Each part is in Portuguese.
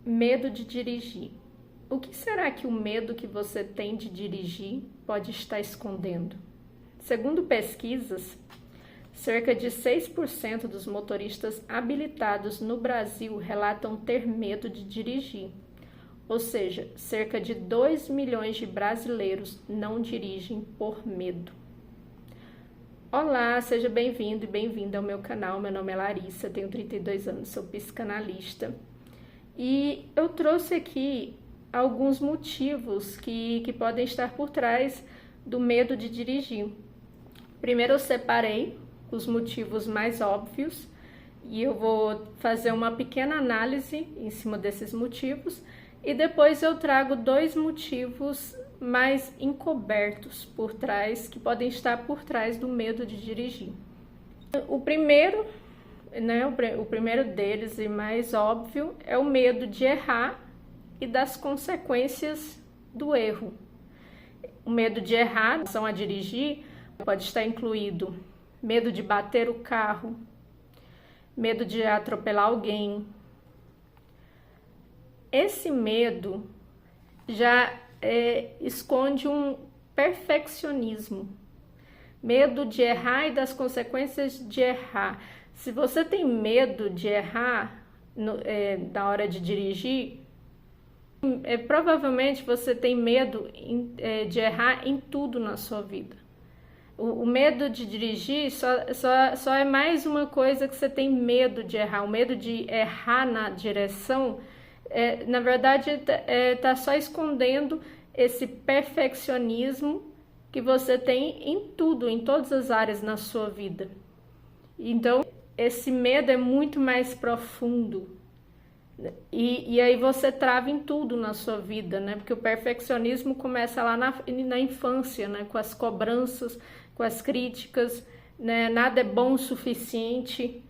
Medo de dirigir. O que será que o medo que você tem de dirigir pode estar escondendo? Segundo pesquisas, cerca de 6% dos motoristas habilitados no Brasil relatam ter medo de dirigir. Ou seja, cerca de 2 milhões de brasileiros não dirigem por medo. Olá, seja bem-vindo e bem-vinda ao meu canal. Meu nome é Larissa, tenho 32 anos, sou psicanalista. E eu trouxe aqui alguns motivos que podem estar por trás do medo de dirigir. Primeiro eu separei os motivos mais óbvios e eu vou fazer uma pequena análise em cima desses motivos e depois eu trago dois motivos mais encobertos por trás, que podem estar por trás do medo de dirigir. O primeiro deles e mais óbvio é o medo de errar e das consequências do erro. O medo de errar em relação a dirigir pode estar incluído medo de bater o carro, medo de atropelar alguém. Esse medo já esconde um perfeccionismo, medo de errar e das consequências de errar. Se você tem medo de errar na hora de dirigir, provavelmente você tem medo de errar em tudo na sua vida. O medo de dirigir só é mais uma coisa que você tem medo de errar. O medo de errar na direção, na verdade, está só escondendo esse perfeccionismo que você tem em tudo, em todas as áreas na sua vida. Então, esse medo é muito mais profundo. E aí você trava em tudo na sua vida, né? Porque o perfeccionismo começa lá na infância, né? Com as cobranças, com as críticas, né? Nada é bom o suficiente.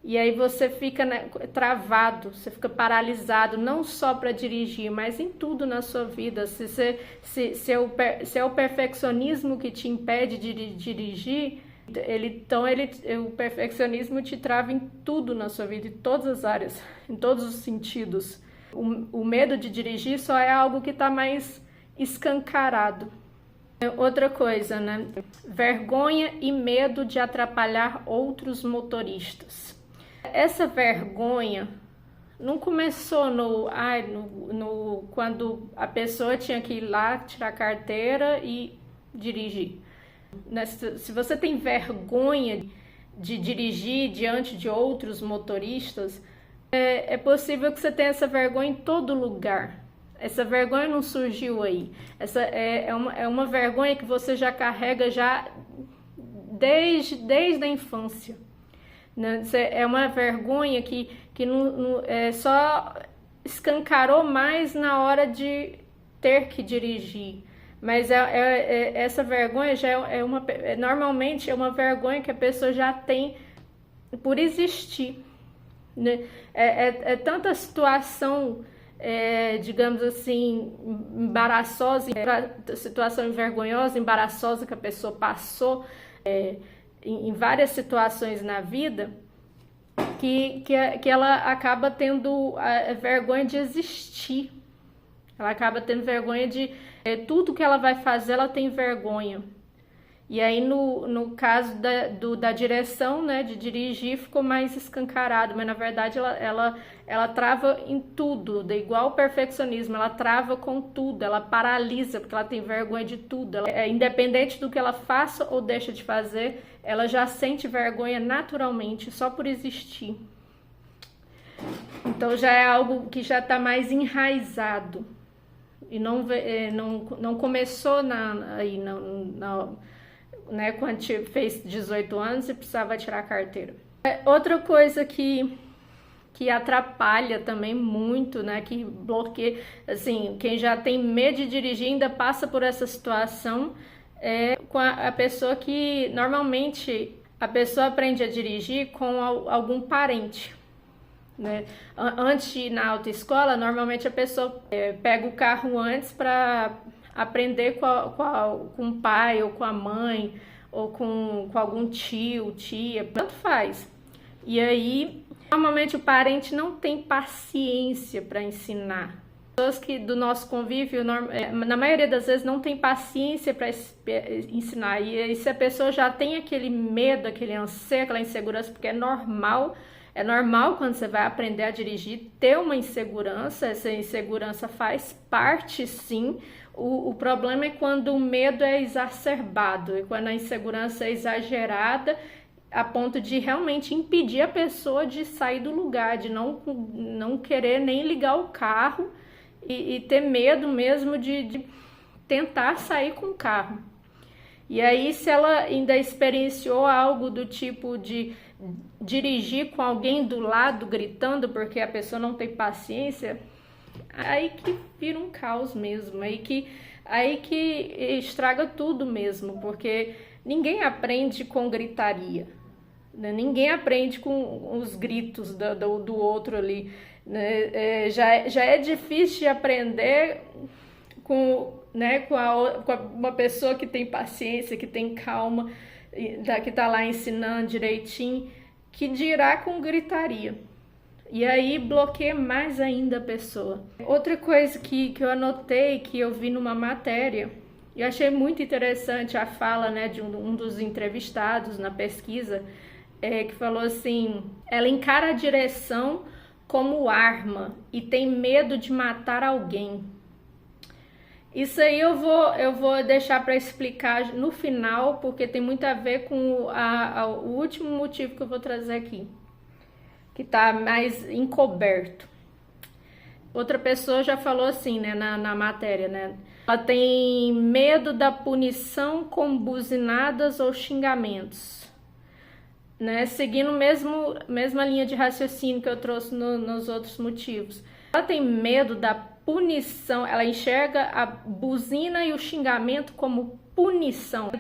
E aí você fica, né, travado, você fica paralisado, não só para dirigir, mas em tudo na sua vida. Se é o perfeccionismo que te impede de dirigir, o perfeccionismo te trava em tudo na sua vida, em todas as áreas, em todos os sentidos. O medo de dirigir só é algo que está mais escancarado. Outra coisa, né? Vergonha e medo de atrapalhar outros motoristas. Essa vergonha não começou quando a pessoa tinha que ir lá tirar a carteira e dirigir. Se você tem vergonha de dirigir diante de outros motoristas, é possível que você tenha essa vergonha em todo lugar. Essa vergonha não surgiu aí. Essa é uma vergonha que você já carrega desde a infância. É uma vergonha que só escancarou mais na hora de ter que dirigir. Mas essa vergonha normalmente é uma vergonha que a pessoa já tem por existir, né? Tanta situação, digamos assim, embaraçosa, situação vergonhosa, embaraçosa que a pessoa passou em várias situações na vida, que ela acaba tendo a vergonha de existir. Ela acaba tendo vergonha de tudo que ela vai fazer, ela tem vergonha. E aí no caso da direção, né, de dirigir, ficou mais escancarado, mas na verdade ela trava em tudo, igual o perfeccionismo, ela trava com tudo, ela paralisa, porque ela tem vergonha de tudo. Independente do que ela faça ou deixa de fazer, ela já sente vergonha naturalmente, só por existir. Então já é algo que já está mais enraizado. E não começou né, quando fez 18 anos e precisava tirar a carteira. Outra coisa que atrapalha também muito, né, que bloqueia, assim, quem já tem medo de dirigir ainda passa por essa situação, com a pessoa que normalmente a pessoa aprende a dirigir com algum parente. Né? Antes de ir na autoescola, normalmente a pessoa pega o carro antes para aprender com o pai ou com a mãe ou com algum tio, tia, tanto faz. E aí Normalmente o parente não tem paciência para ensinar. Pessoas que do nosso convívio, na maioria das vezes, não tem paciência para ensinar. E se a pessoa já tem aquele medo, aquele anseio, aquela insegurança, porque é normal quando você vai aprender a dirigir ter uma insegurança. Essa insegurança faz parte, sim. O problema é quando o medo é exacerbado e quando a insegurança é exagerada a ponto de realmente impedir a pessoa de sair do lugar, de não querer nem ligar o carro e ter medo mesmo de tentar sair com o carro. E aí, se ela ainda experienciou algo do tipo de dirigir com alguém do lado gritando porque a pessoa não tem paciência, aí que vira um caos mesmo, aí que estraga tudo mesmo, porque ninguém aprende com gritaria, né? Ninguém aprende com os gritos do outro ali, né? Já é difícil de aprender com uma pessoa que tem paciência, que tem calma, que está lá ensinando direitinho, que dirá com gritaria. E aí bloqueia mais ainda a pessoa. Outra coisa que eu anotei, que eu vi numa matéria, e achei muito interessante a fala, né, de um dos entrevistados na pesquisa, que falou assim: ela encara a direção como arma e tem medo de matar alguém. Isso aí eu vou deixar para explicar no final, porque tem muito a ver com o último motivo que eu vou trazer aqui, que está mais encoberto. Outra pessoa já falou assim, né, na matéria, né? Ela tem medo da punição com buzinadas ou xingamentos, né? Seguindo mesma linha de raciocínio que eu trouxe nos outros motivos. Ela tem medo da punição, ela enxerga a buzina e o xingamento como punição.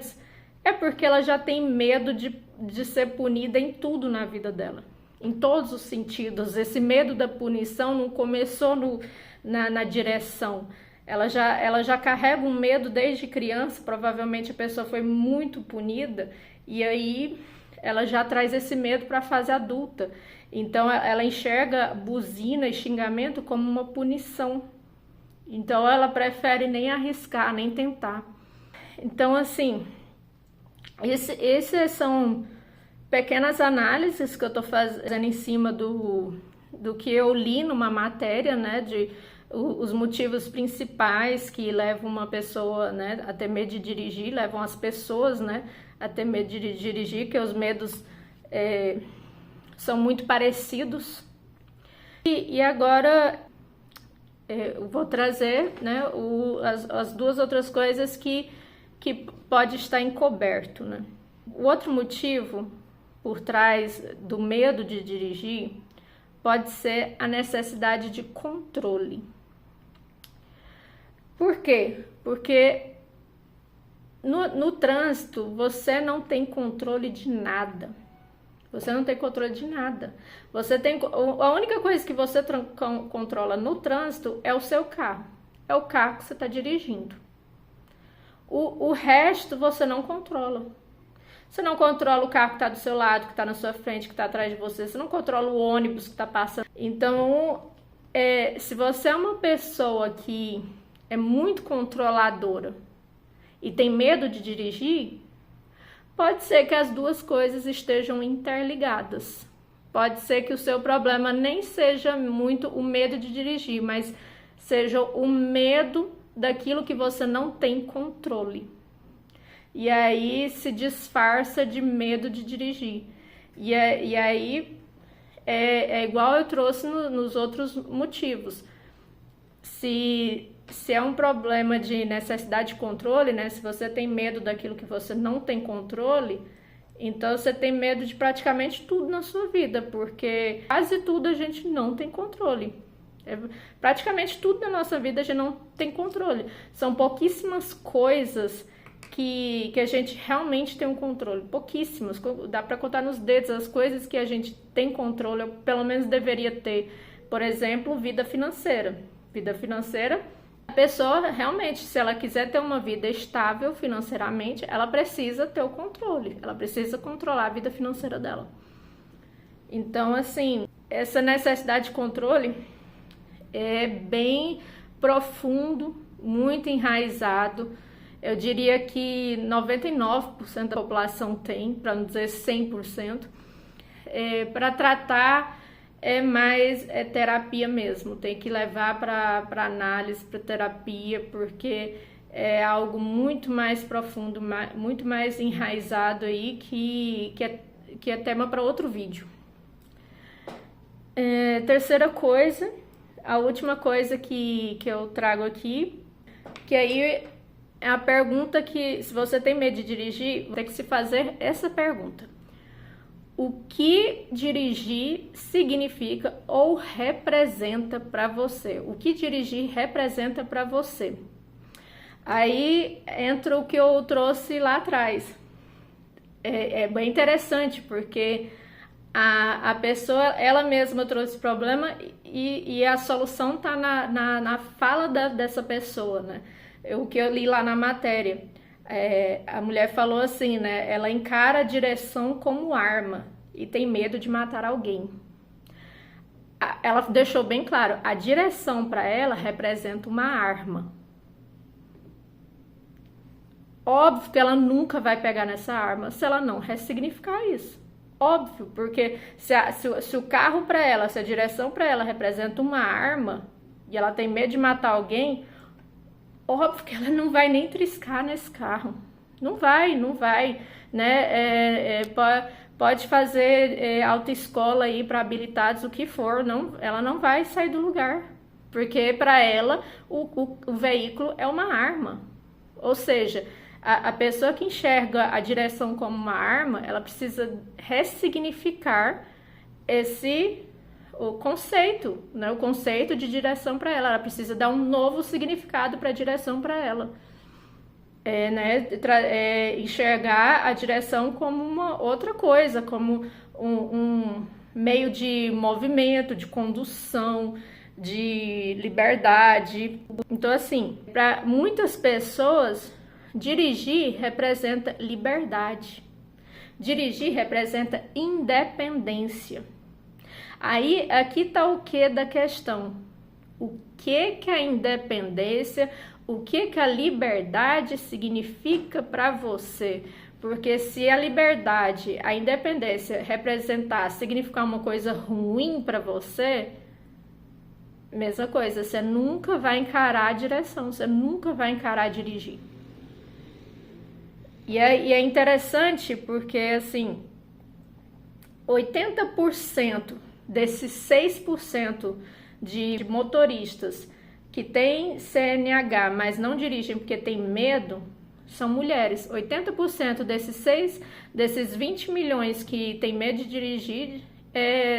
É porque ela já tem medo de ser punida em tudo na vida dela, em todos os sentidos. Esse medo da punição não começou na direção. Ela já carrega um medo desde criança, provavelmente a pessoa foi muito punida, e aí ela já traz esse medo para a fase adulta. Então ela enxerga buzina e xingamento como uma punição. Então ela prefere nem arriscar, nem tentar. Então, assim, esses são pequenas análises que eu estou fazendo em cima do que eu li numa matéria, né, de os motivos principais que levam uma pessoa, né, a ter medo de dirigir, levam as pessoas, né, a ter medo de dirigir, que os medos são muito parecidos. E agora eu vou trazer, né, as duas outras coisas que pode estar encoberto, né. O outro motivo por trás do medo de dirigir pode ser a necessidade de controle. Por quê? Porque no trânsito você não tem controle de nada. Você não tem controle de nada. A única coisa que você controla no trânsito é o seu carro. É o carro que você está dirigindo. O resto você não controla. Você não controla o carro que está do seu lado, que está na sua frente, que está atrás de você. Você não controla o ônibus que está passando. Então, se você é uma pessoa que é muito controladora e tem medo de dirigir, pode ser que as duas coisas estejam interligadas. Pode ser que o seu problema nem seja muito o medo de dirigir, mas seja o medo daquilo que você não tem controle. E aí se disfarça de medo de dirigir. E aí é igual eu trouxe nos outros motivos. Se é um problema de necessidade de controle, né? Se você tem medo daquilo que você não tem controle, então você tem medo de praticamente tudo na sua vida, porque quase tudo a gente não tem controle. Praticamente tudo na nossa vida a gente não tem controle. São pouquíssimas coisas que a gente realmente tem um controle. Pouquíssimas. Dá para contar nos dedos as coisas que a gente tem controle, ou pelo menos deveria ter. Por exemplo, vida financeira. Vida financeira, a pessoa realmente, se ela quiser ter uma vida estável financeiramente, ela precisa ter o controle, ela precisa controlar a vida financeira dela. Então, assim, essa necessidade de controle é bem profundo, muito enraizado. Eu diria que 99% da população tem, para não dizer 100%. Para tratar mais terapia mesmo, tem que levar para análise, para terapia, porque é algo muito mais profundo, muito mais enraizado aí, que é tema para outro vídeo. Terceira coisa, a última coisa que eu trago aqui, que aí é a pergunta que, se você tem medo de dirigir, tem que se fazer essa pergunta: o que dirigir significa ou representa para você? O que dirigir representa para você? Aí entra o que eu trouxe lá atrás. É bem interessante, porque a pessoa, ela mesma trouxe o problema e a solução está na fala dessa pessoa, né? O que eu li lá na matéria. A mulher falou assim, né? Ela encara a direção como arma e tem medo de matar alguém. Ela deixou bem claro, a direção para ela representa uma arma. Óbvio que ela nunca vai pegar nessa arma se ela não ressignificar isso. Óbvio, porque se o carro para ela, se a direção para ela representa uma arma e ela tem medo de matar alguém, óbvio que ela não vai nem triscar nesse carro. Não vai, né? Pode fazer autoescola aí para habilitados, o que for, ela não vai sair do lugar. Porque para ela o veículo é uma arma. Ou seja, a pessoa que enxerga a direção como uma arma, ela precisa ressignificar o conceito, né? O conceito de direção para ela. Ela precisa dar um novo significado para a direção para ela. Enxergar a direção como uma outra coisa, como um meio de movimento, de condução, de liberdade. Então, assim, para muitas pessoas, dirigir representa liberdade. Dirigir representa independência. Aí, aqui está o que da questão. O que a independência, o que a liberdade significa para você? Porque se a liberdade, a independência significar uma coisa ruim para você, mesma coisa, você nunca vai encarar a direção, você nunca vai encarar dirigir. E é interessante porque, assim, 80% desses 6% de motoristas que têm CNH, mas não dirigem porque têm medo, são mulheres. 80% desses 20 milhões que têm medo de dirigir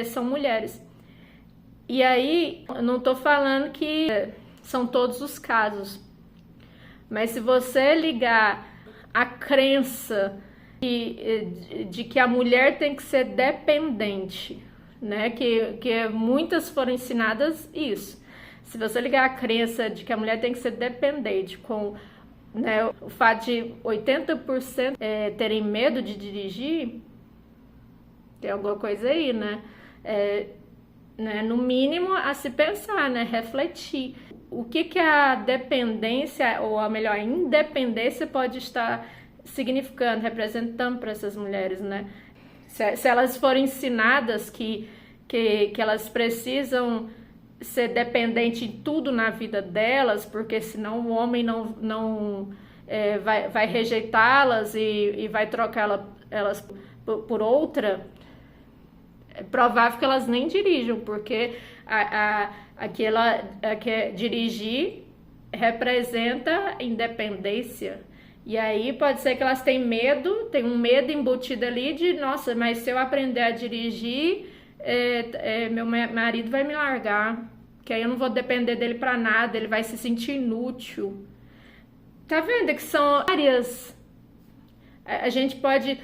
são mulheres. E aí, eu não estou falando que são todos os casos, mas se você ligar a crença de que a mulher tem que ser dependente, né? Que muitas foram ensinadas isso. Se você ligar a crença de que a mulher tem que ser dependente com, né, o fato de 80% terem medo de dirigir, tem alguma coisa aí, né? No mínimo a se pensar, né? Refletir. O que a dependência, ou a melhor, a independência pode estar significando, representando para essas mulheres, né? Se elas forem ensinadas que elas precisam ser dependentes em tudo na vida delas, porque senão o homem não vai rejeitá-las e vai trocar elas por outra, é provável que elas nem dirijam, porque dirigir representa independência. E aí pode ser que elas tenham medo, tem um medo embutido ali de, nossa, mas se eu aprender a dirigir, meu marido vai me largar, que aí eu não vou depender dele para nada, ele vai se sentir inútil. Tá vendo que são áreas... A gente pode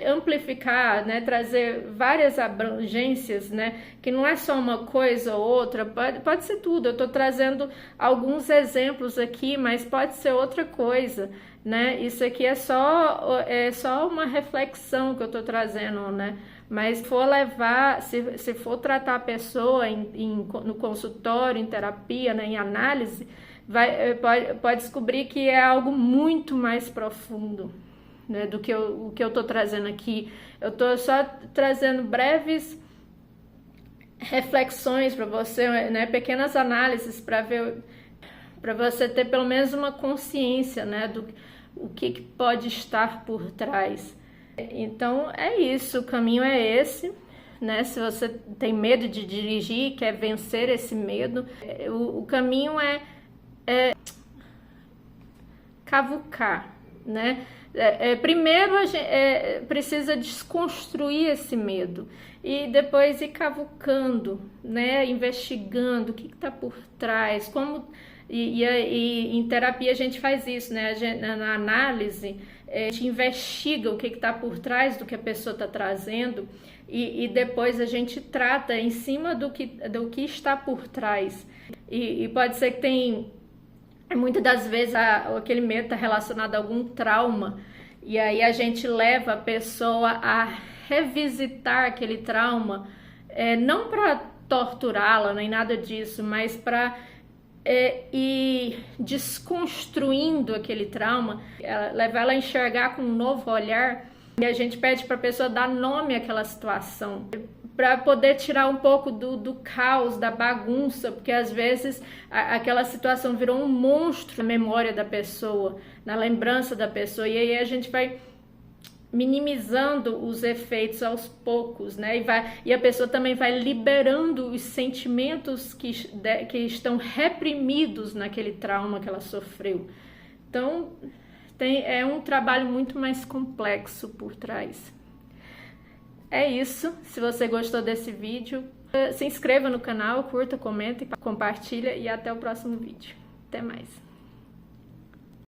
amplificar, né, trazer várias abrangências, né, que não é só uma coisa ou outra, pode ser tudo. Eu estou trazendo alguns exemplos aqui, mas pode ser outra coisa, né? Isso aqui é só uma reflexão que eu estou trazendo, né? Mas se for tratar a pessoa no consultório, em terapia, né, em análise, pode descobrir que é algo muito mais profundo, né, do que o que eu estou trazendo aqui. Eu estou só trazendo breves reflexões para você, né, pequenas análises para você ter pelo menos uma consciência, né, do o que pode estar por trás. Então é isso, o caminho é esse, né? Se você tem medo de dirigir, quer vencer esse medo, o caminho é cavucar, né? Primeiro a gente precisa desconstruir esse medo e depois ir cavucando, né? Investigando o que está por trás, como e em terapia a gente faz isso, né? Na análise a gente investiga o que está por trás do que a pessoa está trazendo e depois a gente trata em cima do que está por trás. E pode ser que muitas das vezes aquele medo está relacionado a algum trauma e aí a gente leva a pessoa a revisitar aquele trauma, não para torturá-la nem nada disso, mas para ir desconstruindo aquele trauma, levar ela a enxergar com um novo olhar. E a gente pede para a pessoa dar nome àquela situação, para poder tirar um pouco do caos, da bagunça, porque às vezes aquela situação virou um monstro na memória da pessoa, na lembrança da pessoa, e aí a gente vai minimizando os efeitos aos poucos, né? E a pessoa também vai liberando os sentimentos que estão reprimidos naquele trauma que ela sofreu. Então, é um trabalho muito mais complexo por trás. É isso. Se você gostou desse vídeo, se inscreva no canal, curta, comenta, compartilha e até o próximo vídeo. Até mais.